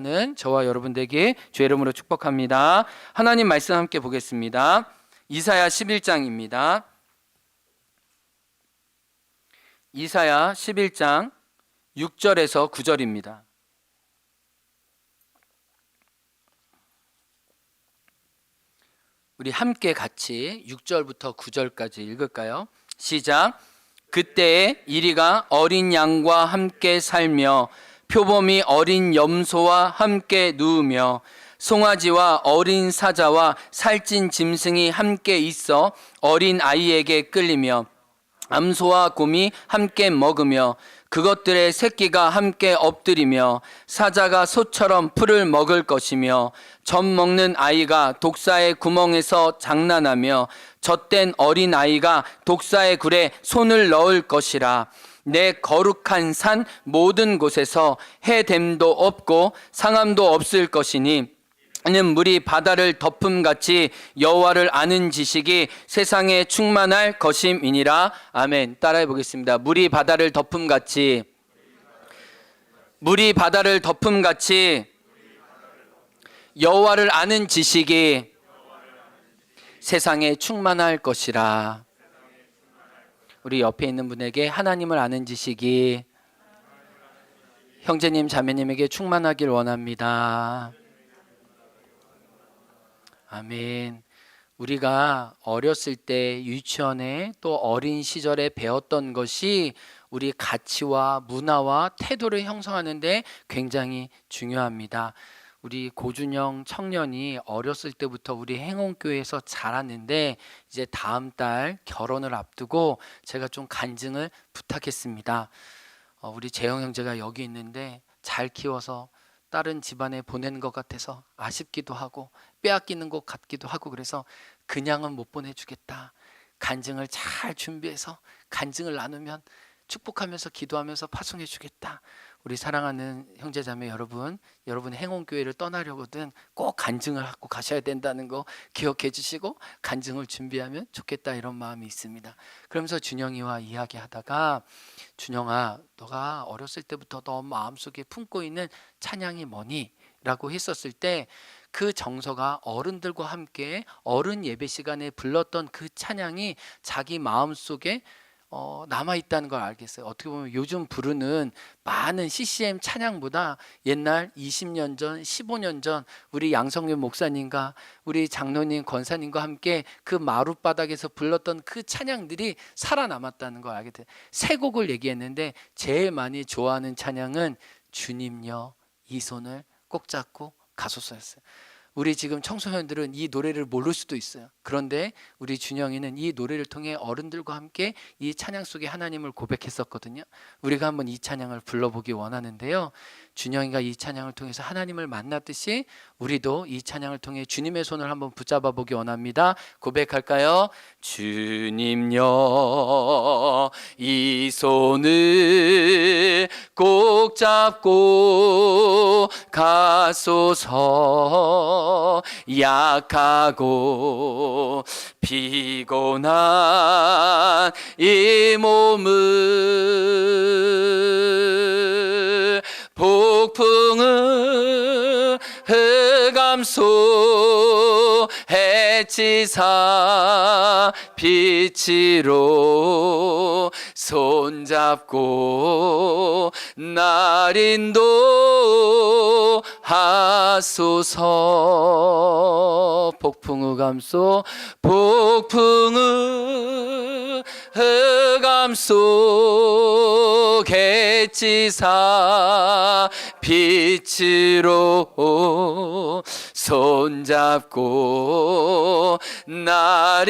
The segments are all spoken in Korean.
는 저와 여러분들에게 주의 이름으로 축복합니다. 하나님 말씀 함께 보겠습니다. 이사야 11장입니다. 이사야 11장 6절에서 9절입니다. 우리 함께 같이 6절부터 9절까지 읽을까요? 시작. 그때에 이리가 어린 양과 함께 살며 표범이 어린 염소와 함께 누우며 송아지와 어린 사자와 살찐 짐승이 함께 있어 어린 아이에게 끌리며 암소와 곰이 함께 먹으며 그것들의 새끼가 함께 엎드리며 사자가 소처럼 풀을 먹을 것이며 젖 먹는 아이가 독사의 구멍에서 장난하며 젖된 어린 아이가 독사의 굴에 손을 넣을 것이라. 내 거룩한 산 모든 곳에서 해됨도 없고 상함도 없을 것이니 이는 물이 바다를 덮음같이 여호와를 아는 지식이 세상에 충만할 것임이니라. 아멘. 따라해 보겠습니다. 물이 바다를 덮음같이 여호와를 아는 지식이 세상에 충만할 것이라. 우리 옆에 있는 분에게 하나님을 아는 지식이 형제님 자매님에게 충만하길 원합니다. 아멘. 우리가 어렸을 때 유치원에 또 어린 시절에 배웠던 것이 우리 가치와 문화와 태도를 형성하는데 굉장히 중요합니다. 우리 고준영 청년이 어렸을 때부터 우리 행원교회에서 자랐는데 이제 다음 달 결혼을 앞두고 제가 좀 간증을 부탁했습니다. 우리 재영 형제가 여기 있는데 잘 키워서 다른 집안에 보내는 것 같아서 아쉽기도 하고 빼앗기는 것 같기도 하고 그래서 그냥은 못 보내주겠다. 간증을 잘 준비해서 간증을 나누면 축복하면서 기도하면서 파송해 주겠다. 우리 사랑하는 형제자매 여러분, 여러분 행원교회를 떠나려거든 꼭 간증을 하고 가셔야 된다는 거 기억해 주시고 간증을 준비하면 좋겠다 이런 마음이 있습니다. 그러면서 준영이와 이야기하다가 준영아, 너가 어렸을 때부터 너 마음속에 품고 있는 찬양이 뭐니? 라고 했었을 때 그 정서가 어른들과 함께 어른 예배 시간에 불렀던 그 찬양이 자기 마음속에 남아있다는 걸 알겠어요. 어떻게 보면 요즘 부르는 많은 CCM 찬양보다 옛날 20년 전, 15년 전 우리 양성윤 목사님과 우리 장로님, 권사님과 함께 그 마룻바닥에서 불렀던 그 찬양들이 살아남았다는 걸 알게 돼요. 세 곡을 얘기했는데 제일 많이 좋아하는 찬양은 주님여 이 손을 꼭 잡고 가소서였어요. 우리 지금 청소년들은 이 노래를 모를 수도 있어요. 그런데 우리 준영이는 이 노래를 통해 어른들과 함께 이 찬양 속에 하나님을 고백했었거든요. 우리가 한번 이 찬양을 불러보기 원하는데요. 준영이가 이 찬양을 통해서 하나님을 만났듯이 우리도 이 찬양을 통해 주님의 손을 한번 붙잡아 보기 원합니다. 고백할까요? 주님여 이 손을 꼭 잡고 가소서. 약하고 피곤한 이 몸을 폭풍은 흑암소 해치사 빛으로 손잡고 날 인도하소서. 폭풍흑암소 폭풍흑암소 해치사 빛으로 손잡고 날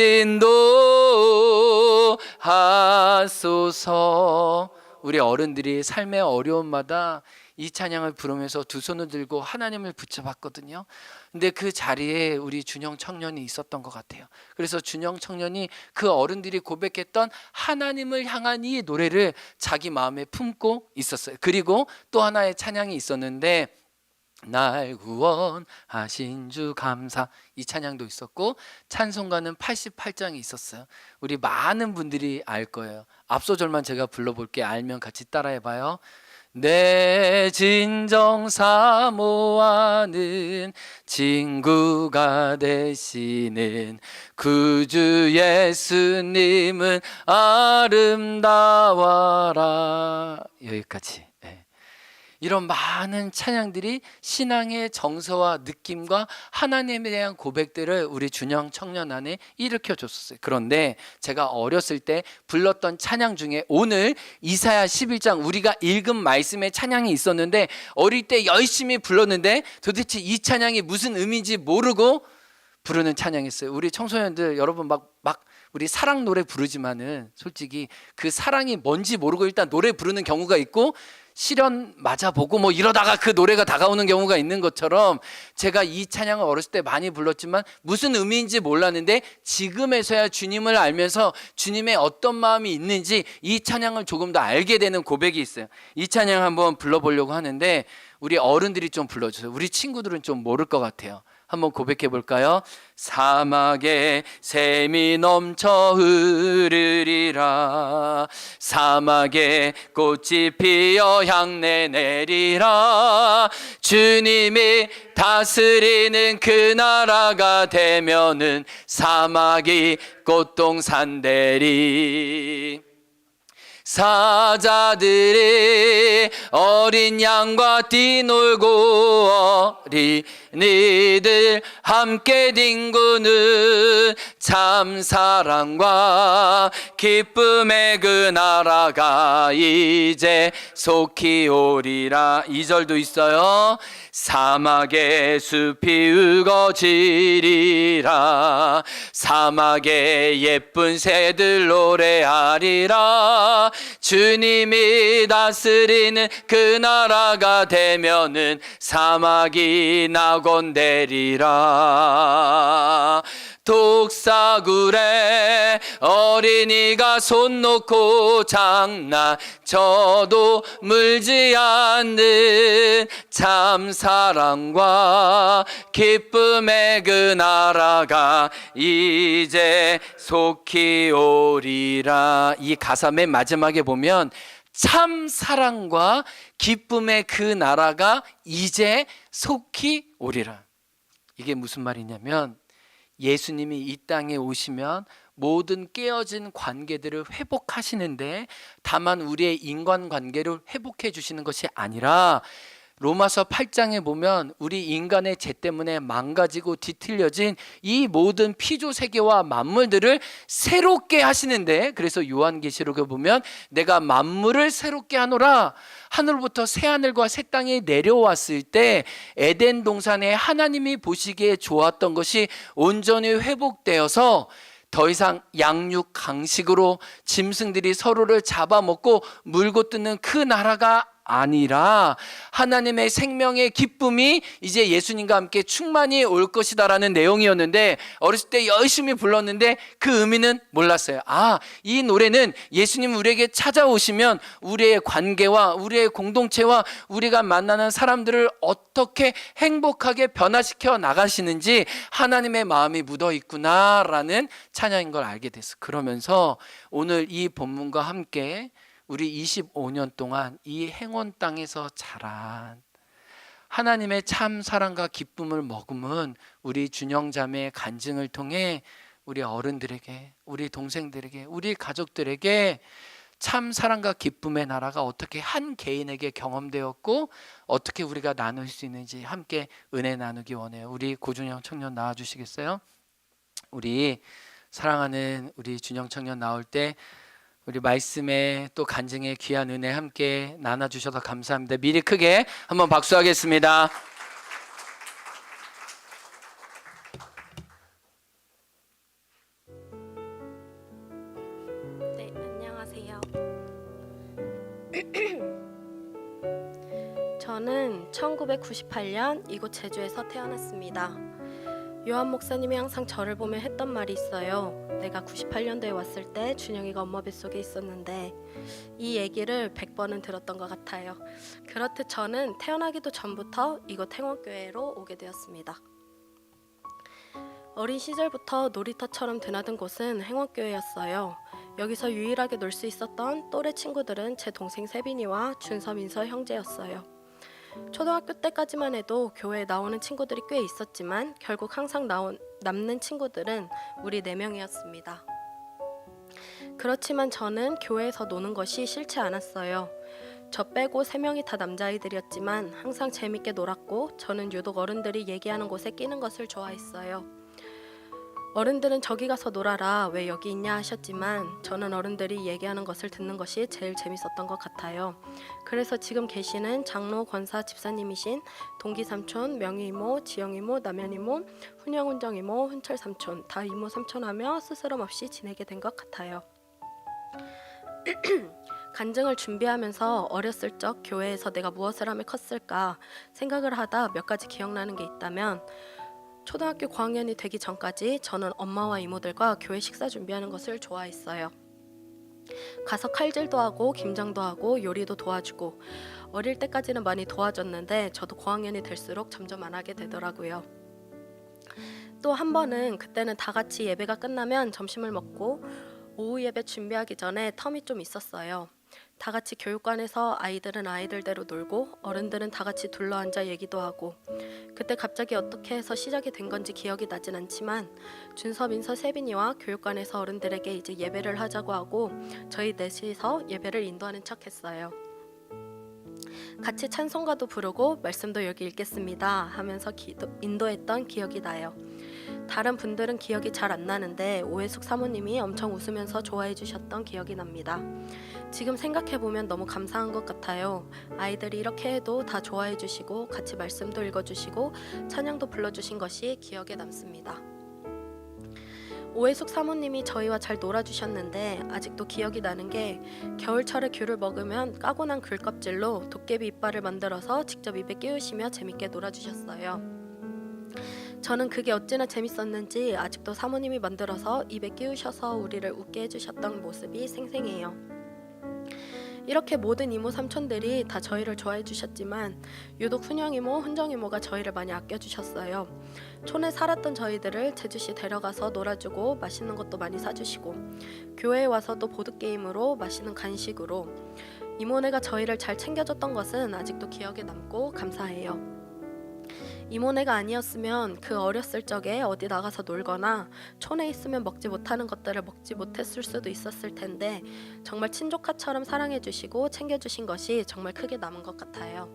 인도하소서. 우리 어른들이 삶의 어려움마다 이 찬양을 부르면서 두 손을 들고 하나님을 붙잡았거든요. 근데 그 자리에 우리 준영 청년이 있었던 것 같아요. 그래서 준영 청년이 그 어른들이 고백했던 하나님을 향한 이 노래를 자기 마음에 품고 있었어요. 그리고 또 하나의 찬양이 있었는데 날 구원하신 주 감사, 이 찬양도 있었고 찬송가는 88장이 있었어요. 우리 많은 분들이 알 거예요. 앞소절만 제가 불러볼게. 알면 같이 따라해봐요. 내 진정 사모하는 친구가 되시는 구주 예수님은 아름다워라. 여기까지. 이런 많은 찬양들이 신앙의 정서와 느낌과 하나님에 대한 고백들을 우리 준영 청년 안에 일으켜 줬었어요. 그런데 제가 어렸을 때 불렀던 찬양 중에 오늘 이사야 11장 우리가 읽은 말씀의 찬양이 있었는데, 어릴 때 열심히 불렀는데 도대체 이 찬양이 무슨 의미인지 모르고 부르는 찬양이었어요. 우리 청소년들 여러분 막 우리 사랑 노래 부르지만은 솔직히 그 사랑이 뭔지 모르고 일단 노래 부르는 경우가 있고, 시련 맞아보고 뭐 이러다가 그 노래가 다가오는 경우가 있는 것처럼, 제가 이 찬양을 어렸을 때 많이 불렀지만 무슨 의미인지 몰랐는데 지금에서야 주님을 알면서 주님의 어떤 마음이 있는지 이 찬양을 조금 더 알게 되는 고백이 있어요. 이 찬양 한번 불러보려고 하는데 우리 어른들이 좀 불러주세요. 우리 친구들은 좀 모를 것 같아요. 한번 고백해 볼까요? 사막에 샘이 넘쳐 흐르리라. 사막에 꽃이 피어 향내 내리라. 주님이 다스리는 그 나라가 되면은 사막이 꽃동산 되리. 사자들이 어린 양과 뛰놀고 어린이들 함께 뒹구는 참 사랑과 기쁨의 그 나라가 이제 속히 오리라. 2절도 있어요. 사막의 숲이 우거지리라. 사막에 예쁜 새들 노래하리라. 주님이 다스리는 그 나라가 되면은 사막이 낙원되리라. 독사굴에 어린이가 손 놓고 장난쳐도 물지 않는 참 사랑과 기쁨의 그 나라가 이제 속히 오리라. 이 가사 맨 마지막에 보면 참 사랑과 기쁨의 그 나라가 이제 속히 오리라. 이게 무슨 말이냐면, 예수님이 이 땅에 오시면 모든 깨어진 관계들을 회복하시는데, 다만 우리의 인간관계를 회복해 주시는 것이 아니라, 로마서 8장에 보면 우리 인간의 죄 때문에 망가지고 뒤틀려진 이 모든 피조 세계와 만물들을 새롭게 하시는데, 그래서 요한계시록에 보면 내가 만물을 새롭게 하노라. 하늘부터 새하늘과 새 땅이 내려왔을 때 에덴 동산에 하나님이 보시기에 좋았던 것이 온전히 회복되어서 더 이상 양육 강식으로 짐승들이 서로를 잡아먹고 물고 뜯는 그 나라가 아니라 하나님의 생명의 기쁨이 이제 예수님과 함께 충만히 올 것이다라는 내용이었는데, 어렸을 때 열심히 불렀는데 그 의미는 몰랐어요. 이 노래는 예수님 우리에게 찾아오시면 우리의 관계와 우리의 공동체와 우리가 만나는 사람들을 어떻게 행복하게 변화시켜 나가시는지 하나님의 마음이 묻어 있구나라는 찬양인 걸 알게 됐어요. 그러면서 오늘 이 본문과 함께 우리 25년 동안 이 행원 땅에서 자란 하나님의 참 사랑과 기쁨을 머금은 우리 준영자매의 간증을 통해 우리 어른들에게, 우리 동생들에게, 우리 가족들에게 참 사랑과 기쁨의 나라가 어떻게 한 개인에게 경험되었고 어떻게 우리가 나눌 수 있는지 함께 은혜 나누기 원해요. 우리 고준영 청년 나와주시겠어요? 우리 사랑하는 우리 준영 청년 나올 때 우리 말씀에 또 간증의 귀한 은혜 함께 나눠주셔서 감사합니다. 미리 크게 한번 박수하겠습니다. 네, 안녕하세요. 저는 1998년 이곳 제주에서 태어났습니다. 요한 목사님이 항상 저를 보며 했던 말이 있어요. 내가 98년도에 왔을 때 준영이가 엄마 뱃속에 있었는데, 이 얘기를 100번은 들었던 것 같아요. 그렇듯 저는 태어나기도 전부터 이곳 행원교회로 오게 되었습니다. 어린 시절부터 놀이터처럼 드나든 곳은 행원교회였어요. 여기서 유일하게 놀 수 있었던 또래 친구들은 제 동생 세빈이와 준서, 민서 형제였어요. 초등학교 때까지만 해도 교회에 나오는 친구들이 꽤 있었지만 결국 항상 남는 친구들은 우리 4명이었습니다. 그렇지만 저는 교회에서 노는 것이 싫지 않았어요. 저 빼고 3명이 다 남자아이들이었지만 항상 재밌게 놀았고 저는 유독 어른들이 얘기하는 곳에 끼는 것을 좋아했어요. 어른들은 저기 가서 놀아라, 왜 여기 있냐 하셨지만 저는 어른들이 얘기하는 것을 듣는 것이 제일 재밌었던 것 같아요. 그래서 지금 계시는 장로, 권사, 집사님이신 동기 삼촌, 명희 이모, 지영 이모, 남현 이모, 훈영, 훈정 이모, 훈철 삼촌 다 이모 삼촌 하며 스스럼 없이 지내게 된 것 같아요. 간증을 준비하면서 어렸을 적 교회에서 내가 무엇을 하며 컸을까 생각을 하다 몇 가지 기억나는 게 있다면, 초등학교 고학년이 되기 전까지 저는 엄마와 이모들과 교회 식사 준비하는 것을 좋아했어요. 가서 칼질도 하고 김장도 하고 요리도 도와주고, 어릴 때까지는 많이 도와줬는데 저도 고학년이 될수록 점점 안 하게 되더라고요. 또 한 번은 그때는 다 같이 예배가 끝나면 점심을 먹고 오후 예배 준비하기 전에 텀이 좀 있었어요. 다 같이 교육관에서 아이들은 아이들대로 놀고 어른들은 다 같이 둘러앉아 얘기도 하고, 그때 갑자기 어떻게 해서 시작이 된 건지 기억이 나진 않지만 준서, 민서, 세빈이와 교육관에서 어른들에게 이제 예배를 하자고 하고 저희 넷이서 예배를 인도하는 척 했어요. 같이 찬송가도 부르고 말씀도 여기 읽겠습니다 하면서 인도했던 기억이 나요. 다른 분들은 기억이 잘 안 나는데 오해숙 사모님이 엄청 웃으면서 좋아해 주셨던 기억이 납니다. 지금 생각해보면 너무 감사한 것 같아요. 아이들이 이렇게 해도 다 좋아해 주시고 같이 말씀도 읽어주시고 찬양도 불러주신 것이 기억에 남습니다. 오해숙 사모님이 저희와 잘 놀아주셨는데 아직도 기억이 나는 게, 겨울철에 귤을 먹으면 까고 난 귤 껍질로 도깨비 이빨을 만들어서 직접 입에 끼우시며 재밌게 놀아주셨어요. 저는 그게 어찌나 재밌었는지 아직도 사모님이 만들어서 입에 끼우셔서 우리를 웃게 해주셨던 모습이 생생해요. 이렇게 모든 이모 삼촌들이 다 저희를 좋아해 주셨지만 유독 훈영 이모, 훈정 이모가 저희를 많이 아껴주셨어요. 촌에 살았던 저희들을 제주시 데려가서 놀아주고 맛있는 것도 많이 사주시고, 교회에 와서도 보드게임으로 맛있는 간식으로 이모네가 저희를 잘 챙겨줬던 것은 아직도 기억에 남고 감사해요. 이모네가 아니었으면 그 어렸을 적에 어디 나가서 놀거나 촌에 있으면 먹지 못하는 것들을 먹지 못했을 수도 있었을 텐데 정말 친조카처럼 사랑해주시고 챙겨주신 것이 정말 크게 남은 것 같아요.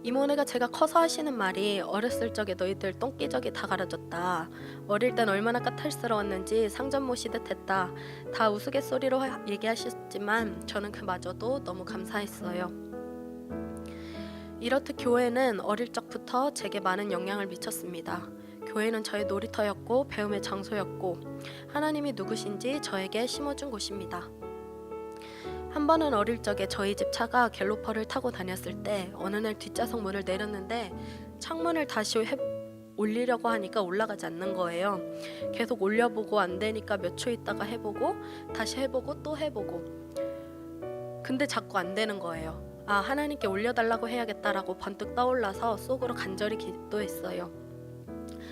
이모네가 제가 커서 하시는 말이 어렸을 적에 너희들 똥기저귀 다 갈아줬다, 어릴 땐 얼마나 까탈스러웠는지 상점 모시듯 했다, 다 우스갯소리로 얘기하셨지만 저는 그마저도 너무 감사했어요. 이렇듯 교회는 어릴 적부터 제게 많은 영향을 미쳤습니다. 교회는 저의 놀이터였고 배움의 장소였고 하나님이 누구신지 저에게 심어준 곳입니다. 한 번은 어릴 적에 저희 집 차가 갤로퍼를 타고 다녔을 때 어느 날 뒷좌석 문을 내렸는데 창문을 다시 올리려고 하니까 올라가지 않는 거예요. 계속 올려보고 안 되니까 몇 초 있다가 해보고 다시 해보고 또 해보고, 근데 자꾸 안 되는 거예요. 아, 하나님께 올려달라고 해야겠다라고 번뜩 떠올라서 속으로 간절히 기도했어요.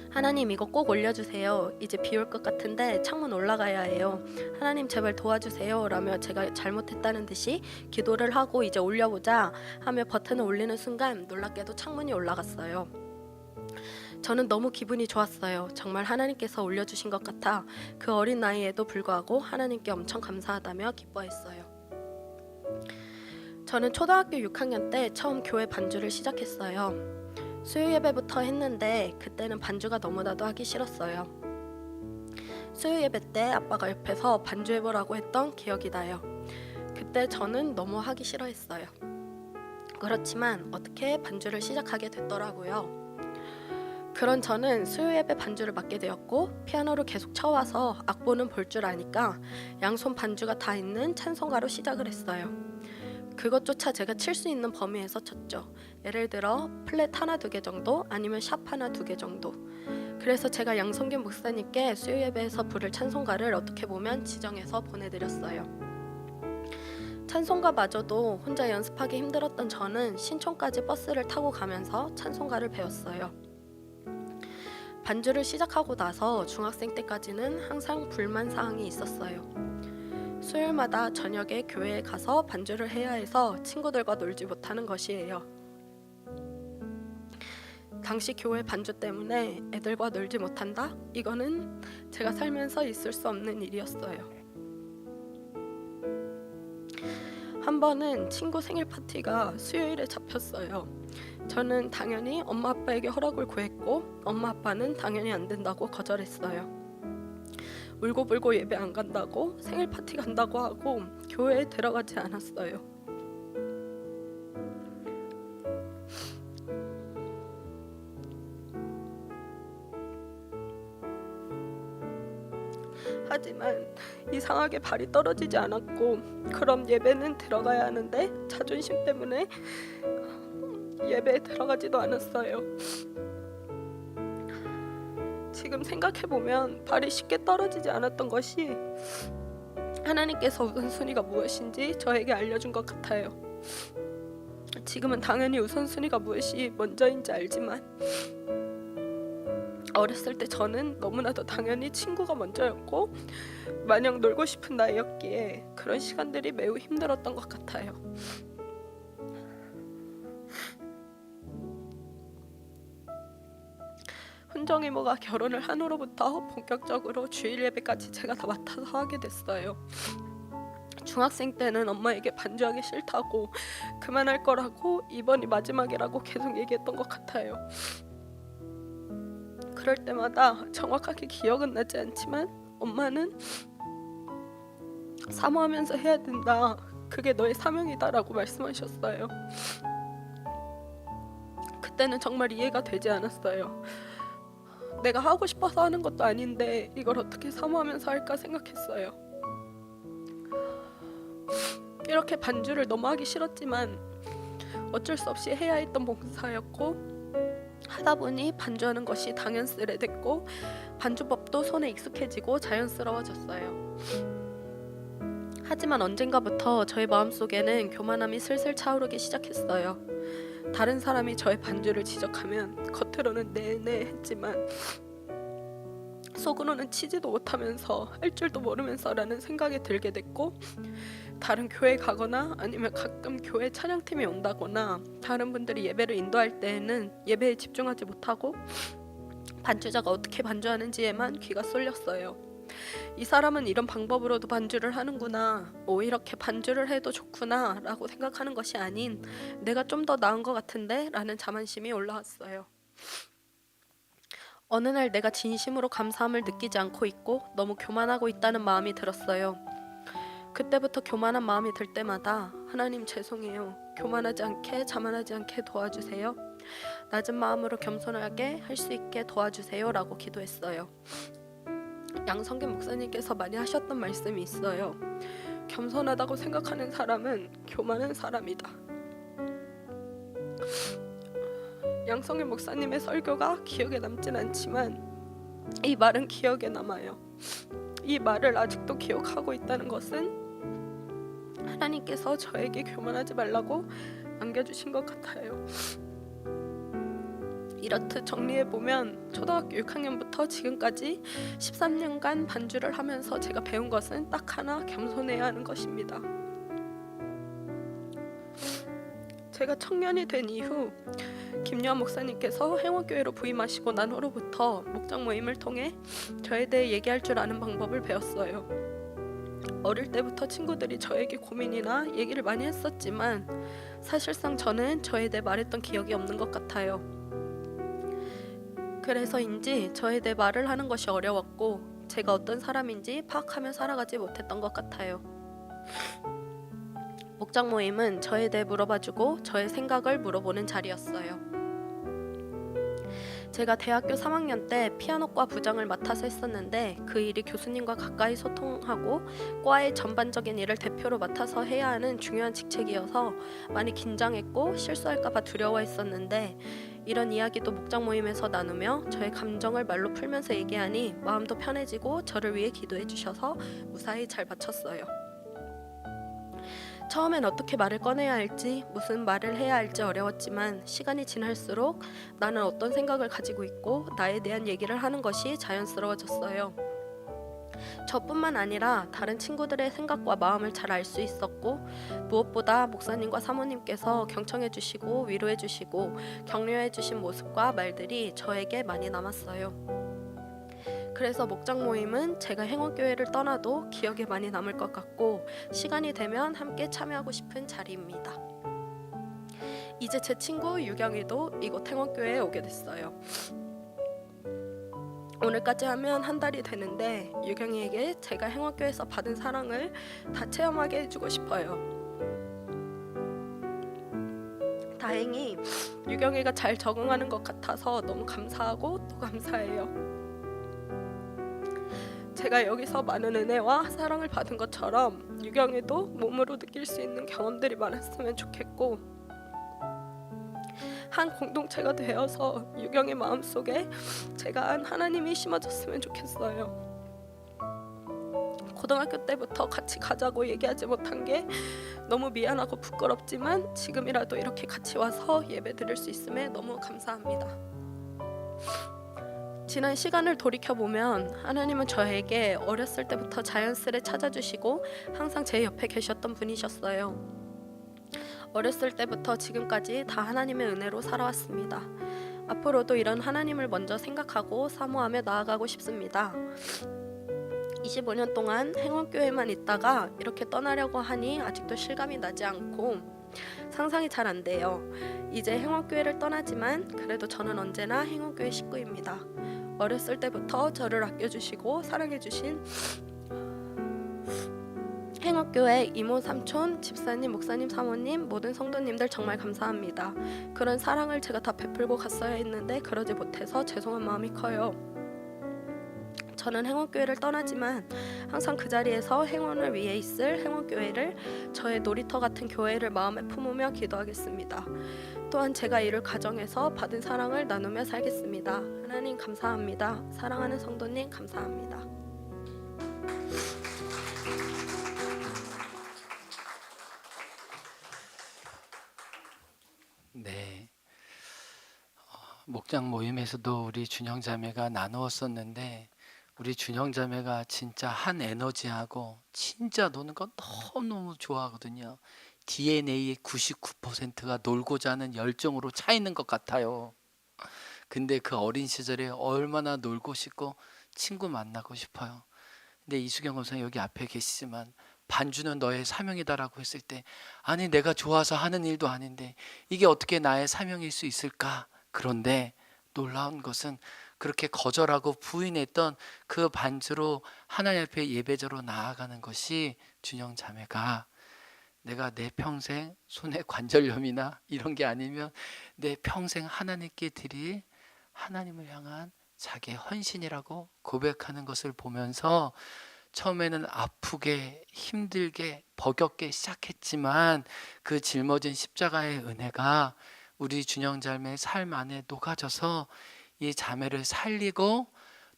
하나님, 이거 꼭 올려주세요. 이제 비 올 것 같은데 창문 올라가야 해요. 하나님 제발 도와주세요 라며 제가 잘못했다는 듯이 기도를 하고 이제 올려보자 하며 버튼을 올리는 순간 놀랍게도 창문이 올라갔어요. 저는 너무 기분이 좋았어요. 정말 하나님께서 올려주신 것 같아 그 어린 나이에도 불구하고 하나님께 엄청 감사하다며 기뻐했어요. 저는 초등학교 6학년 때 처음 교회 반주를 시작했어요. 수요 예배부터 했는데 그때는 반주가 너무나도 하기 싫었어요. 수요 예배 때 아빠가 옆에서 반주해보라고 했던 기억이 나요. 그때 저는 너무 하기 싫어했어요. 그렇지만 어떻게 반주를 시작하게 됐더라고요. 그런 저는 수요 예배 반주를 맡게 되었고 피아노를 계속 쳐와서 악보는 볼 줄 아니까 양손 반주가 다 있는 찬송가로 시작을 했어요. 그것조차 제가 칠 수 있는 범위에서 쳤죠. 예를 들어 플랫 하나 두 개 정도, 아니면 샵 하나 두 개 정도. 그래서 제가 양성균 목사님께 수요 예배에서 부를 찬송가를 어떻게 보면 지정해서 보내드렸어요. 찬송가마저도 혼자 연습하기 힘들었던 저는 신촌까지 버스를 타고 가면서 찬송가를 배웠어요. 반주를 시작하고 나서 중학생 때까지는 항상 불만 사항이 있었어요. 수요일마다 저녁에 교회에 가서 반주를 해야 해서 친구들과 놀지 못하는 것이에요. 당시 교회 반주 때문에 애들과 놀지 못한다? 이거는 제가 살면서 있을 수 없는 일이었어요. 한 번은 친구 생일 파티가 수요일에 잡혔어요. 저는 당연히 엄마 아빠에게 허락을 구했고 엄마 아빠는 당연히 안 된다고 거절했어요. 울고불고 예배 안 간다고 생일 파티 간다고 하고 교회에 들어가지 않았어요. 하지만 이상하게 발이 떨어지지 않았고 그럼 예배는 들어가야 하는데 자존심 때문에 예배에 들어가지도 않았어요. 지금 생각해보면 발이 쉽게 떨어지지 않았던 것이 하나님께서 우선순위가 무엇인지 저에게 알려준 것 같아요. 지금은 당연히 우선순위가 무엇이 먼저인지 알지만 어렸을 때 저는 너무나도 당연히 친구가 먼저였고 마냥 놀고 싶은 나이였기에 그런 시간들이 매우 힘들었던 것 같아요. 훈정 이모가 결혼을 한 후로부터 본격적으로 주일 예배까지 제가 다 맡아서 하게 됐어요. 중학생 때는 엄마에게 반주하기 싫다고 그만할 거라고 이번이 마지막이라고 계속 얘기했던 것 같아요. 그럴 때마다 정확하게 기억은 나지 않지만 엄마는 사모하면서 해야 된다. 그게 너의 사명이다 라고 말씀하셨어요. 그때는 정말 이해가 되지 않았어요. 내가 하고 싶어서 하는 것도 아닌데 이걸 어떻게 사모하면서 할까 생각했어요. 이렇게 반주를 너무 하기 싫었지만 어쩔 수 없이 해야 했던 봉사였고 하다 보니 반주하는 것이 당연스레 됐고 반주법도 손에 익숙해지고 자연스러워졌어요. 하지만 언젠가부터 저의 마음속에는 교만함이 슬슬 차오르기 시작했어요. 다른 사람이 저의 반주를 지적하면 겉으로는 네네 했지만 속으로는 치지도 못하면서 할 줄도 모르면서 라는 생각이 들게 됐고 다른 교회 가거나 아니면 가끔 교회 찬양팀이 온다거나 다른 분들이 예배를 인도할 때에는 예배에 집중하지 못하고 반주자가 어떻게 반주하는지에만 귀가 쏠렸어요. 이 사람은 이런 방법으로도 반주를 하는구나, 이렇게 반주를 해도 좋구나 라고 생각하는 것이 아닌 내가 좀 더 나은 것 같은데 라는 자만심이 올라왔어요. 어느 날 내가 진심으로 감사함을 느끼지 않고 있고 너무 교만하고 있다는 마음이 들었어요. 그때부터 교만한 마음이 들 때마다 하나님 죄송해요. 교만하지 않게 자만하지 않게 도와주세요. 낮은 마음으로 겸손하게 할 수 있게 도와주세요 라고 기도했어요. 양성균 목사님께서 많이 하셨던 말씀이 있어요. 겸손하다고 생각하는 사람은 교만한 사람이다. 양성균 목사님의 설교가 기억에 남진 않지만 이 말은 기억에 남아요. 이 말을 아직도 기억하고 있다는 것은 하나님께서 저에게 교만하지 말라고 안겨주신 것 같아요. 이렇듯 정리해보면 초등학교 6학년부터 지금까지 13년간 반주를 하면서 제가 배운 것은 딱 하나, 겸손해야 하는 것입니다. 제가 청년이 된 이후 김요한 목사님께서 행원교회로 부임하시고 난 후로부터 목장 모임을 통해 저에 대해 얘기할 줄 아는 방법을 배웠어요. 어릴 때부터 친구들이 저에게 고민이나 얘기를 많이 했었지만 사실상 저는 저에 대해 말했던 기억이 없는 것 같아요. 그래서인지 저에 대해 말을 하는 것이 어려웠고 제가 어떤 사람인지 파악하며 살아가지 못했던 것 같아요. 목장 모임은 저에 대해 물어봐주고 저의 생각을 물어보는 자리였어요. 제가 대학교 3학년 때 피아노과 부장을 맡아서 했었는데 그 일이 교수님과 가까이 소통하고 과의 전반적인 일을 대표로 맡아서 해야 하는 중요한 직책이어서 많이 긴장했고 실수할까 봐 두려워했었는데 이런 이야기도 목장 모임에서 나누며 저의 감정을 말로 풀면서 얘기하니 마음도 편해지고 저를 위해 기도해 주셔서 무사히 잘 마쳤어요. 처음엔 어떻게 말을 꺼내야 할지, 무슨 말을 해야 할지 어려웠지만 시간이 지날수록 나는 어떤 생각을 가지고 있고 나에 대한 얘기를 하는 것이 자연스러워졌어요. 저뿐만 아니라 다른 친구들의 생각과 마음을 잘 알 수 있었고, 무엇보다 목사님과 사모님께서 경청해 주시고 위로해 주시고 격려해 주신 모습과 말들이 저에게 많이 남았어요. 그래서 목장 모임은 제가 행원교회를 떠나도 기억에 많이 남을 것 같고, 시간이 되면 함께 참여하고 싶은 자리입니다. 이제 제 친구 유경이도 이곳 행원교회에 오게 됐어요. 오늘까지 하면 한 달이 되는데 유경이에게 제가 행원교회에서 받은 사랑을 다 체험하게 해주고 싶어요. 다행히 유경이가 잘 적응하는 것 같아서 너무 감사하고 또 감사해요. 제가 여기서 많은 은혜와 사랑을 받은 것처럼 유경이도 몸으로 느낄 수 있는 경험들이 많았으면 좋겠고, 한 공동체가 되어서 유경의 마음속에 제가 한 하나님이 심어졌으면 좋겠어요. 고등학교 때부터 같이 가자고 얘기하지 못한 게 너무 미안하고 부끄럽지만 지금이라도 이렇게 같이 와서 예배 드릴 수 있음에 너무 감사합니다. 지난 시간을 돌이켜보면 하나님은 저에게 어렸을 때부터 자연스레 찾아주시고 항상 제 옆에 계셨던 분이셨어요. 어렸을 때부터 지금까지 다 하나님의 은혜로 살아왔습니다. 앞으로도 이런 하나님을 먼저 생각하고 사모하며 나아가고 싶습니다. 25년 동안 행원교회만 있다가 이렇게 떠나려고 하니 아직도 실감이 나지 않고 상상이 잘 안 돼요. 이제 행원교회를 떠나지만 그래도 저는 언제나 행원교회 식구입니다. 어렸을 때부터 저를 아껴주시고 사랑해주신 행원교회 이모, 삼촌, 집사님, 목사님, 사모님, 모든 성도님들 정말 감사합니다. 그런 사랑을 제가 다 베풀고 갔어야 했는데 그러지 못해서 죄송한 마음이 커요. 저는 행원교회를 떠나지만 항상 그 자리에서 행원을 위해 있을 행원교회를, 저의 놀이터 같은 교회를 마음에 품으며 기도하겠습니다. 또한 제가 이룰 가정에서 받은 사랑을 나누며 살겠습니다. 하나님 감사합니다. 사랑하는 성도님 감사합니다. 네. 목장 모임에서도 우리 준영 자매가 나누었었는데, 우리 준영 자매가 진짜 한 에너지하고 진짜 노는 거 너무너무 좋아하거든요. DNA의 99%가 놀고자 하는 열정으로 차 있는 것 같아요. 근데 그 어린 시절에 얼마나 놀고 싶고 친구 만나고 싶어요. 근데 이수경 권사님 여기 앞에 계시지만, 반주는 너의 사명이다라고 했을 때, 아니 내가 좋아서 하는 일도 아닌데 이게 어떻게 나의 사명일 수 있을까? 그런데 놀라운 것은 그렇게 거절하고 부인했던 그 반주로 하나님 앞에 예배자로 나아가는 것이 준영 자매가, 내가 내 평생 손에 관절염이나 이런 게 아니면 내 평생 하나님께 드릴 하나님을 향한 자기의 헌신이라고 고백하는 것을 보면서, 처음에는 아프게 힘들게 버겁게 시작했지만 그 짊어진 십자가의 은혜가 우리 준영 자매의 삶 안에 녹아져서 이 자매를 살리고,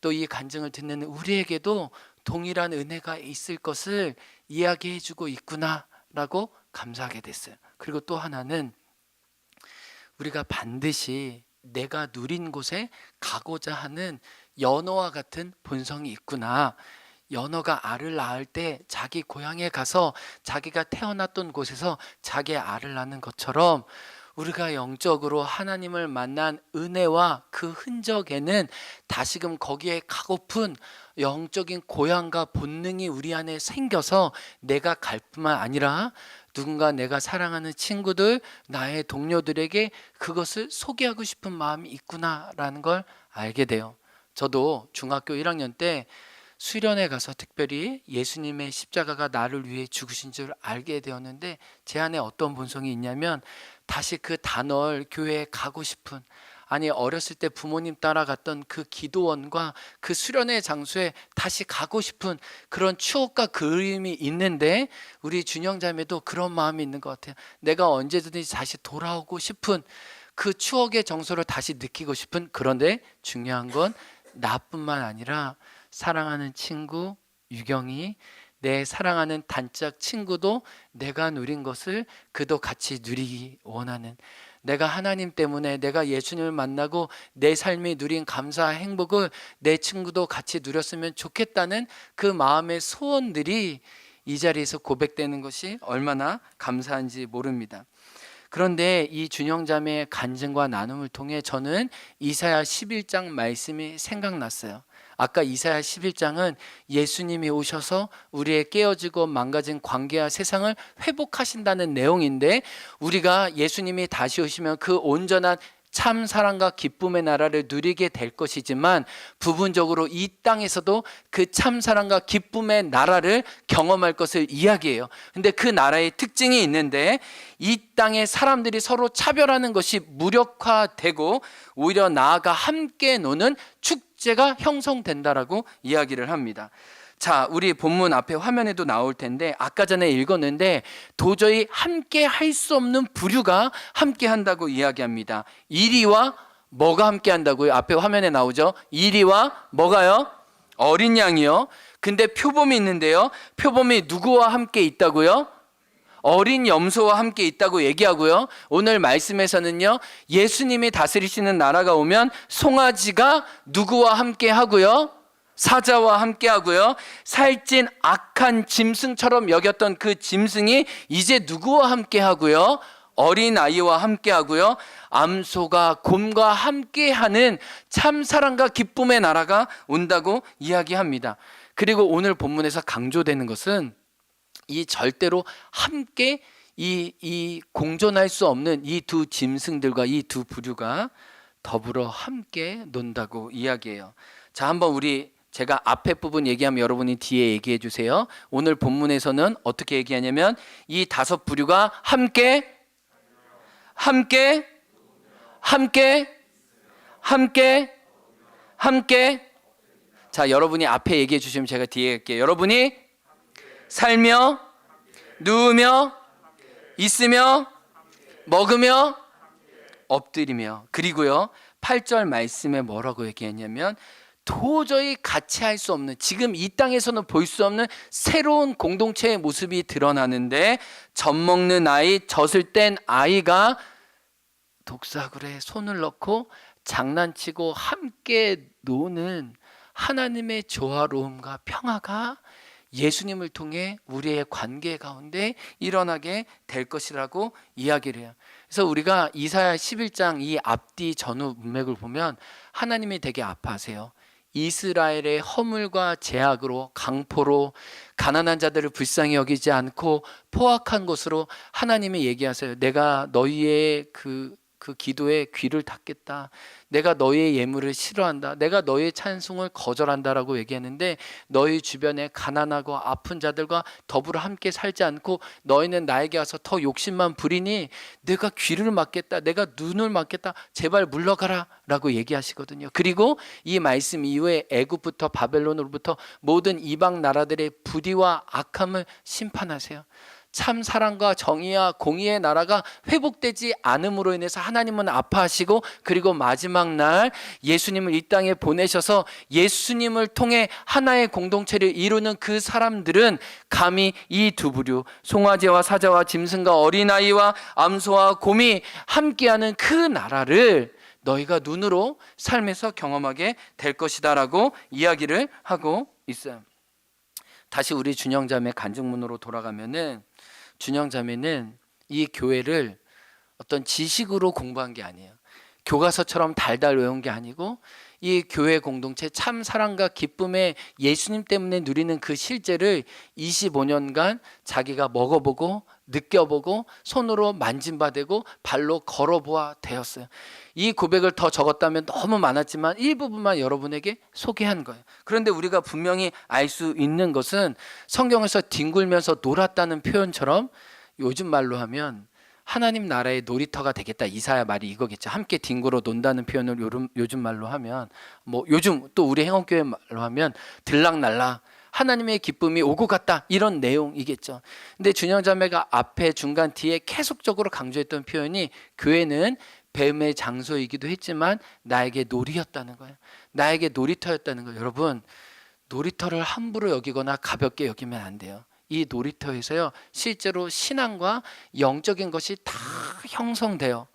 또 이 간증을 듣는 우리에게도 동일한 은혜가 있을 것을 이야기해 주고 있구나라고 감사하게 됐어요. 그리고 또 하나는, 우리가 반드시 내가 누린 곳에 가고자 하는 연어와 같은 본성이 있구나. 연어가 알을 낳을 때 자기 고향에 가서 자기가 태어났던 곳에서 자기의 알을 낳는 것처럼, 우리가 영적으로 하나님을 만난 은혜와 그 흔적에는 다시금 거기에 가고픈 영적인 고향과 본능이 우리 안에 생겨서 내가 갈 뿐만 아니라 누군가 내가 사랑하는 친구들, 나의 동료들에게 그것을 소개하고 싶은 마음이 있구나라는 걸 알게 돼요. 저도 중학교 1학년 때 수련회 가서 특별히 예수님의 십자가가 나를 위해 죽으신 줄 알게 되었는데, 제 안에 어떤 본성이 있냐면 다시 그 단월 교회에 가고 싶은, 아니 어렸을 때 부모님 따라갔던 그 기도원과 그 수련회 장소에 다시 가고 싶은 그런 추억과 그림이 있는데, 우리 준영 자매도 그런 마음이 있는 것 같아요. 내가 언제든지 다시 돌아오고 싶은 그 추억의 정서를 다시 느끼고 싶은. 그런데 중요한 건 나뿐만 아니라 사랑하는 친구 유경이, 내 사랑하는 단짝 친구도 내가 누린 것을 그도 같이 누리기 원하는, 내가 하나님 때문에 내가 예수님을 만나고 내 삶이 누린 감사 행복을 내 친구도 같이 누렸으면 좋겠다는 그 마음의 소원들이 이 자리에서 고백되는 것이 얼마나 감사한지 모릅니다. 그런데 이 준영자매의 간증과 나눔을 통해 저는 이사야 11장 말씀이 생각났어요. 아까 이사야 11장은 예수님이 오셔서 우리의 깨어지고 망가진 관계와 세상을 회복하신다는 내용인데, 우리가 예수님이 다시 오시면 그 온전한 참 사랑과 기쁨의 나라를 누리게 될 것이지만, 부분적으로 이 땅에서도 그 참 사랑과 기쁨의 나라를 경험할 것을 이야기해요. 근데 그 나라의 특징이 있는데, 이 땅의 사람들이 서로 차별하는 것이 무력화되고 오히려 나아가 함께 노는 축제가 형성된다라고 이야기를 합니다. 자, 우리 본문 앞에 화면에도 나올 텐데, 아까 전에 읽었는데 도저히 함께 할 수 없는 부류가 함께 한다고 이야기합니다. 이리와 뭐가 함께 한다고요? 앞에 화면에 나오죠. 이리와 뭐가요? 어린 양이요. 근데 표범이 있는데요, 표범이 누구와 함께 있다고요? 어린 염소와 함께 있다고 얘기하고요. 오늘 말씀에서는요, 예수님이 다스리시는 나라가 오면 송아지가 누구와 함께 하고요? 사자와 함께 하고요. 살찐 악한 짐승처럼 여겼던 그 짐승이 이제 누구와 함께 하고요? 어린 아이와 함께 하고요. 암소가 곰과 함께 하는 참 사랑과 기쁨의 나라가 온다고 이야기합니다. 그리고 오늘 본문에서 강조되는 것은 이 절대로 함께 이 공존할 수 없는 이 두 짐승들과 이 두 부류가 더불어 함께 논다고 이야기해요. 자, 한번 제가 앞에 부분 얘기하면 여러분이 뒤에 얘기해 주세요. 오늘 본문에서는 어떻게 얘기하냐면, 이 다섯 부류가 함께 자, 여러분이 앞에 얘기해 주시면 제가 뒤에 할게요. 여러분이 살며 누우며 있으며 먹으며 엎드리며. 그리고요, 8절 말씀에 뭐라고 얘기했냐면, 도저히 같이 할 수 없는, 지금 이 땅에서는 볼 수 없는 새로운 공동체의 모습이 드러나는데, 젖 먹는 아이, 젖을 뗀 아이가 독사굴에 손을 넣고 장난치고 함께 노는 하나님의 조화로움과 평화가 예수님을 통해 우리의 관계 가운데 일어나게 될 것이라고 이야기를 해요. 그래서 우리가 이사야 11장 이 앞뒤 전후 문맥을 보면 하나님이 되게 아파하세요. 이스라엘의 허물과 제약으로, 강포로, 가난한 자들을 불쌍히 여기지 않고 포악한 것으로 하나님이 얘기하세요. 내가 너희의 그 기도에 귀를 닫겠다. 내가 너희의 예물을 싫어한다. 내가 너희의 찬송을 거절한다라고 얘기했는데, 너희 주변에 가난하고 아픈 자들과 더불어 함께 살지 않고 너희는 나에게 와서 더 욕심만 부리니 내가 귀를 막겠다. 내가 눈을 막겠다. 제발 물러가라 라고 얘기하시거든요. 그리고 이 말씀 이후에 애굽부터 바벨론으로부터 모든 이방 나라들의 부디와 악함을 심판하세요. 참 사랑과 정의와 공의의 나라가 회복되지 않음으로 인해서 하나님은 아파하시고, 그리고 마지막 날 예수님을 이 땅에 보내셔서 예수님을 통해 하나의 공동체를 이루는 그 사람들은 감히 이 두 부류, 송아지와 사자와 짐승과 어린아이와 암소와 곰이 함께하는 그 나라를 너희가 눈으로 삶에서 경험하게 될 것이다 라고 이야기를 하고 있어요. 다시 우리 준영자매 간증문으로 돌아가면은, 준영자매는 이 교회를 어떤 지식으로 공부한 게 아니에요. 교과서처럼 달달 외운 게 아니고, 이 교회 공동체 참 사랑과 기쁨의 예수님 때문에 누리는 그 실제를 25년간 자기가 먹어보고 느껴보고 손으로 만진바되고 발로 걸어보아 되었어요. 이 고백을 더 적었다면 너무 많았지만 일부분만 여러분에게 소개한 거예요. 그런데 우리가 분명히 알 수 있는 것은, 성경에서 뒹굴면서 놀았다는 표현처럼 요즘 말로 하면 하나님 나라의 놀이터가 되겠다, 이사야 말이 이거겠죠. 함께 뒹굴어 논다는 표현을 요즘 말로 하면, 요즘 또 우리 행원교회 말로 하면 들락날락 하나님의 기쁨이 오고 갔다, 이런 내용이겠죠. 근데 준영자매가 앞에 중간 뒤에 계속적으로 강조했던 표현이, 교회는 뱀의 장소이기도 했지만 나에게 놀이였다는 거예요. 나에게 놀이터였다는 거예요. 여러분, 놀이터를 함부로 여기거나 가볍게 여기면 안 돼요. 이 놀이터에서요, 실제로 신앙과 영적인 것이 다 형성돼요.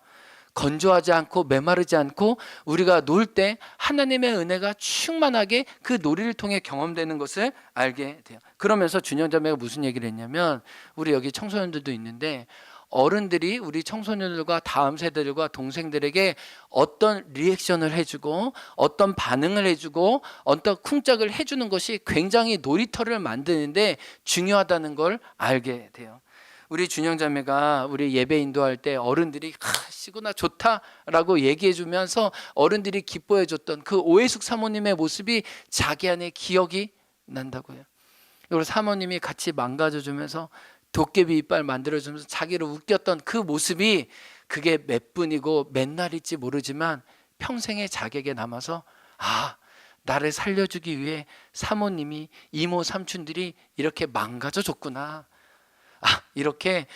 건조하지 않고 메마르지 않고 우리가 놀 때 하나님의 은혜가 충만하게 그 놀이를 통해 경험되는 것을 알게 돼요. 그러면서 준영자매가 무슨 얘기를 했냐면, 우리 여기 청소년들도 있는데 어른들이 우리 청소년들과 다음 세대들과 동생들에게 어떤 리액션을 해주고 어떤 반응을 해주고 어떤 쿵짝을 해주는 것이 굉장히 놀이터를 만드는데 중요하다는 걸 알게 돼요. 우리 준영자매가 우리 예배 인도할 때 어른들이 시구나 좋다라고 얘기해 주면서 어른들이 기뻐해 줬던 그 오해숙 사모님의 모습이 자기 안에 기억이 난다고요. 그리고 사모님이 같이 망가져 주면서 도깨비 이빨 만들어 주면서 자기를 웃겼던 그 모습이, 그게 몇 분이고 몇 날일지 모르지만 평생에 자기에게 남아서, 나를 살려주기 위해 사모님이, 이모 삼촌들이 이렇게 망가져 줬구나. 이렇게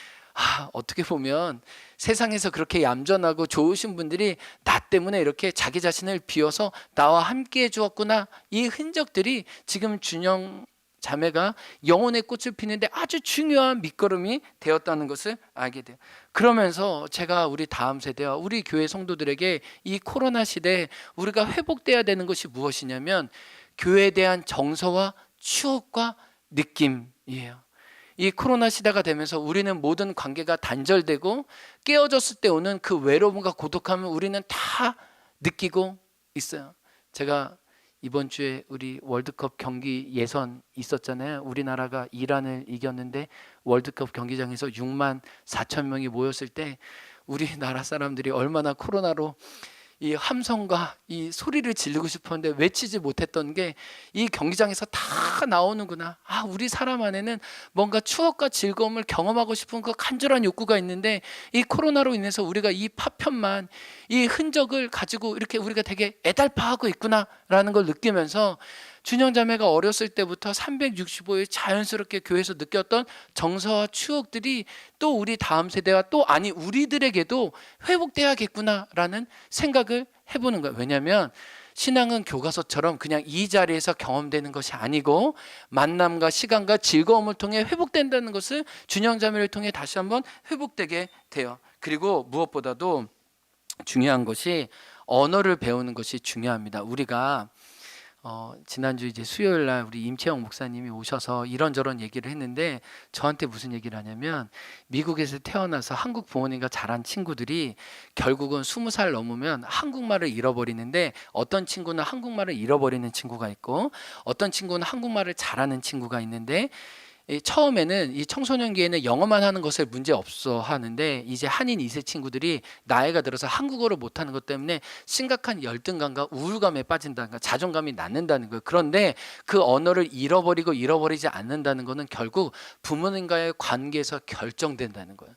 어떻게 보면 세상에서 그렇게 얌전하고 좋으신 분들이 나 때문에 이렇게 자기 자신을 비워서 나와 함께 해 주었구나. 이 흔적들이 지금 준영 자매가 영혼의 꽃을 피는데 아주 중요한 밑거름이 되었다는 것을 알게 돼요. 그러면서 제가 우리 다음 세대와 우리 교회 성도들에게 이 코로나 시대에 우리가 회복돼야 되는 것이 무엇이냐면, 교회에 대한 정서와 추억과 느낌이에요. 이 코로나 시대가 되면서 우리는 모든 관계가 단절되고 깨어졌을 때 오는 그 외로움과 고독함을 우리는 다 느끼고 있어요. 제가 이번 주에 우리 월드컵 경기 예선 있었잖아요. 우리나라가 이란을 이겼는데 월드컵 경기장에서 6만 4천 명이 모였을 때 우리나라 사람들이 얼마나 코로나로 이 함성과 이 소리를 지르고 싶었는데 외치지 못했던 게, 이 경기장에서 다 나오는구나. 우리 사람 안에는 뭔가 추억과 즐거움을 경험하고 싶은 그 간절한 욕구가 있는데, 이 코로나로 인해서 우리가 이 파편만, 이 흔적을 가지고 이렇게 우리가 되게 애달파하고 있구나라는 걸 느끼면서, 준영자매가 어렸을 때부터 365일 자연스럽게 교회에서 느꼈던 정서와 추억들이 또 우리 다음 세대와 또 우리들에게도 회복돼야겠구나라는 생각을 해보는 거예요. 왜냐하면 신앙은 교과서처럼 그냥 이 자리에서 경험되는 것이 아니고 만남과 시간과 즐거움을 통해 회복된다는 것을 준영자매를 통해 다시 한번 회복되게 돼요. 그리고 무엇보다도 중요한 것이 언어를 배우는 것이 중요합니다. 우리가 지난주 이제 수요일 날 우리 임채영 목사님이 오셔서 이런저런 얘기를 했는데, 저한테 무슨 얘기를 하냐면, 미국에서 태어나서 한국 부모님과 자란 친구들이 결국은 20살 넘으면 한국말을 잃어버리는데, 어떤 친구는 한국말을 잃어버리는 친구가 있고 어떤 친구는 한국말을 잘하는 친구가 있는데, 처음에는 이 청소년기에는 영어만 하는 것을 문제 없어 하는데, 이제 한인 2세 친구들이 나이가 들어서 한국어를 못하는 것 때문에 심각한 열등감과 우울감에 빠진다는 거, 자존감이 낮는다는 거예요. 그런데 그 언어를 잃어버리지 않는다는 것은 결국 부모님과의 관계에서 결정된다는 거예요.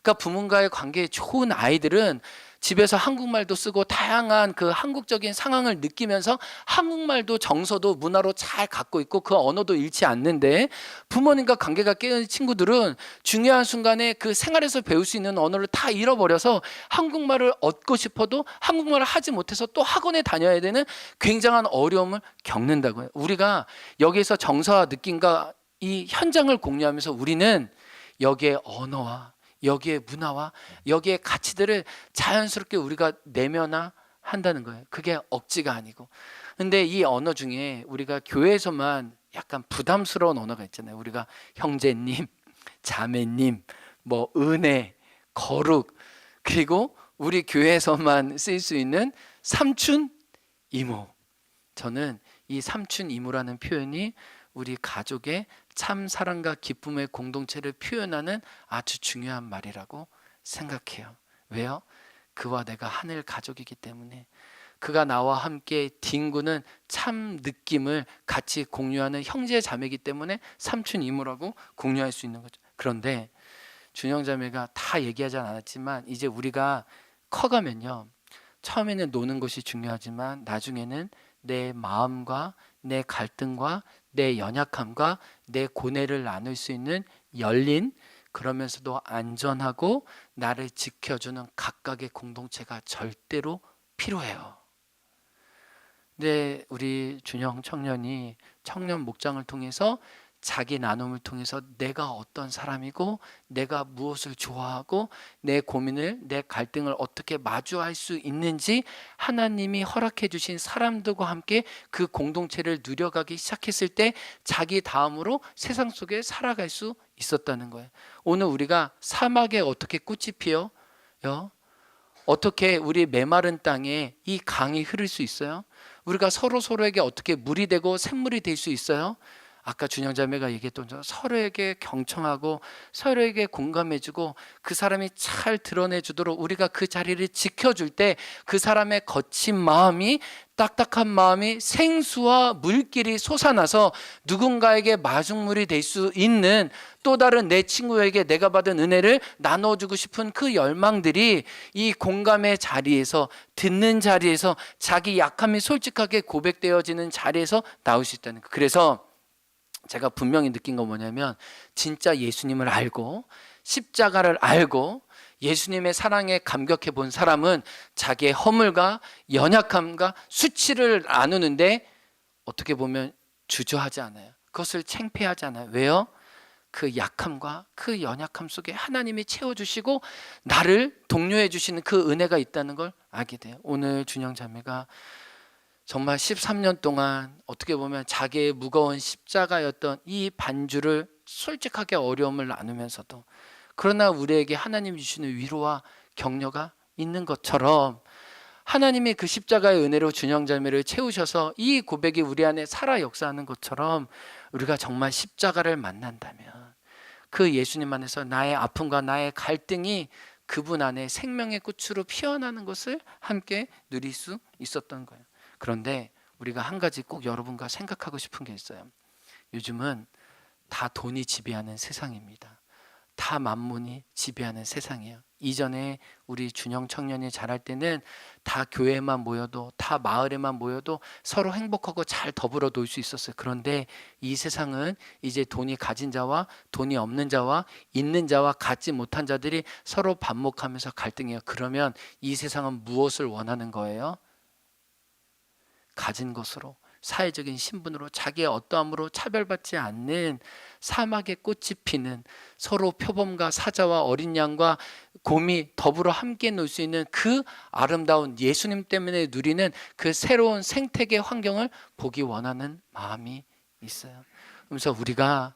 그러니까 부모님과의 관계에 좋은 아이들은 집에서 한국말도 쓰고 다양한 그 한국적인 상황을 느끼면서 한국말도 정서도 문화로 잘 갖고 있고 그 언어도 잃지 않는데, 부모님과 관계가 깨어진 친구들은 중요한 순간에 그 생활에서 배울 수 있는 언어를 다 잃어버려서 한국말을 얻고 싶어도 한국말을 하지 못해서 또 학원에 다녀야 되는 굉장한 어려움을 겪는다고 해요. 우리가 여기에서 정서와 느낌과 이 현장을 공유하면서 우리는 여기에 언어와 여기에 문화와 여기에 가치들을 자연스럽게 우리가 내면화한다는 거예요. 그게 억지가 아니고. 근데 이 언어 중에 우리가 교회에서만 약간 부담스러운 언어가 있잖아요. 우리가 형제님, 자매님, 뭐 은혜, 거룩, 그리고 우리 교회에서만 쓰일 수 있는 삼촌, 이모. 저는 이 삼촌, 이모라는 표현이 우리 가족의 참 사랑과 기쁨의 공동체를 표현하는 아주 중요한 말이라고 생각해요. 왜요? 그와 내가 하늘 가족이기 때문에, 그가 나와 함께 뒹구는 참 느낌을 같이 공유하는 형제 자매이기 때문에 삼촌 이모라고 공유할 수 있는 거죠. 그런데 준영 자매가 다 얘기하지 않았지만, 이제 우리가 커가면요, 처음에는 노는 것이 중요하지만 나중에는 내 마음과 내 갈등과 내 연약함과 내 고뇌를 나눌 수 있는 열린, 그러면서도 안전하고 나를 지켜주는 각각의 공동체가 절대로 필요해요. 근데 우리 준영 청년이 청년 목장을 통해서 자기 나눔을 통해서 내가 어떤 사람이고 내가 무엇을 좋아하고 내 고민을 내 갈등을 어떻게 마주할 수 있는지 하나님이 허락해 주신 사람들과 함께 그 공동체를 누려가기 시작했을 때 자기 다음으로 세상 속에 살아갈 수 있었다는 거예요. 오늘 우리가 사막에 어떻게 꽃이 피어요? 어떻게 우리 메마른 땅에 이 강이 흐를 수 있어요? 우리가 서로에게 어떻게 물이 되고 샘물이 될 수 있어요? 아까 준영자매가 얘기했던 서로에게 경청하고 서로에게 공감해주고 그 사람이 잘 드러내주도록 우리가 그 자리를 지켜줄 때 그 사람의 거친 마음이, 딱딱한 마음이 생수와 물길이 솟아나서 누군가에게 마중물이 될 수 있는, 또 다른 내 친구에게 내가 받은 은혜를 나눠주고 싶은 그 열망들이 이 공감의 자리에서, 듣는 자리에서, 자기 약함이 솔직하게 고백되어지는 자리에서 나올 수 있다는 거예요. 그래서 제가 분명히 느낀 건 뭐냐면, 진짜 예수님을 알고 십자가를 알고 예수님의 사랑에 감격해 본 사람은 자기의 허물과 연약함과 수치를 나누는데 어떻게 보면 주저하지 않아요. 그것을 창피하지 않아요. 왜요? 그 약함과 그 연약함 속에 하나님이 채워주시고 나를 독려해 주시는 그 은혜가 있다는 걸 알게 돼요. 오늘 준영 자매가 정말 13년 동안 어떻게 보면 자기의 무거운 십자가였던 이 반주를 솔직하게 어려움을 나누면서도, 그러나 우리에게 하나님 주시는 위로와 격려가 있는 것처럼 하나님이 그 십자가의 은혜로 준영자매를 채우셔서 이 고백이 우리 안에 살아 역사하는 것처럼, 우리가 정말 십자가를 만난다면 그 예수님 안에서 나의 아픔과 나의 갈등이 그분 안에 생명의 꽃으로 피어나는 것을 함께 누릴 수 있었던 거예요. 그런데 우리가 한 가지 꼭 여러분과 생각하고 싶은 게 있어요. 요즘은 다 돈이 지배하는 세상입니다. 다 만문이 지배하는 세상이에요. 이전에 우리 준영 청년이 자랄 때는 다 교회만 모여도, 다 마을에만 모여도 서로 행복하고 잘 더불어 놀 수 있었어요. 그런데 이 세상은 이제 돈이 가진 자와 돈이 없는 자와 있는 자와 갖지 못한 자들이 서로 반목하면서 갈등해요. 그러면 이 세상은 무엇을 원하는 거예요? 가진 것으로, 사회적인 신분으로, 자기의 어떠함으로 차별받지 않는 사막의 꽃이 피는, 서로 표범과 사자와 어린 양과 곰이 더불어 함께 놀 수 있는 그 아름다운 예수님 때문에 누리는 그 새로운 생태계 환경을 보기 원하는 마음이 있어요. 그래서 우리가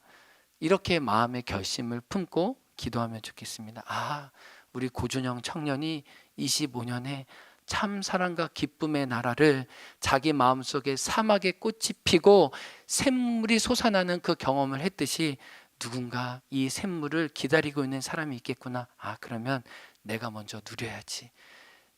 이렇게 마음의 결심을 품고 기도하면 좋겠습니다. 우리 고준영 청년이 25년에 참 사랑과 기쁨의 나라를 자기 마음속에 사막의 꽃이 피고 샘물이 솟아나는 그 경험을 했듯이 누군가 이 샘물을 기다리고 있는 사람이 있겠구나. 그러면 내가 먼저 누려야지.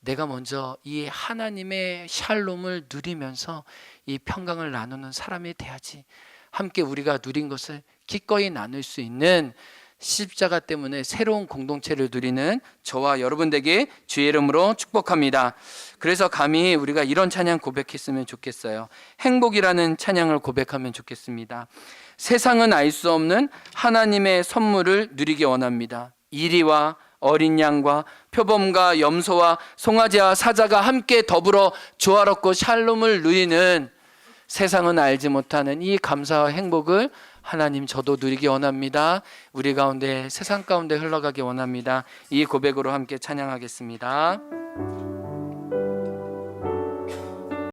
내가 먼저 이 하나님의 샬롬을 누리면서 이 평강을 나누는 사람이 돼야지. 함께 우리가 누린 것을 기꺼이 나눌 수 있는, 십자가 때문에 새로운 공동체를 누리는 저와 여러분 되게 주의 이름으로 축복합니다. 그래서 감히 우리가 이런 찬양 고백했으면 좋겠어요. 행복이라는 찬양을 고백하면 좋겠습니다. 세상은 알 수 없는 하나님의 선물을 누리기 원합니다. 이리와 어린 양과 표범과 염소와 송아지와 사자가 함께 더불어 조화롭고 샬롬을 누리는, 세상은 알지 못하는 이 감사와 행복을 하나님, 저도 누리기 원합니다. 우리 가운데, 세상 가운데 흘러가기 원합니다. 이 고백으로 함께 찬양하겠습니다.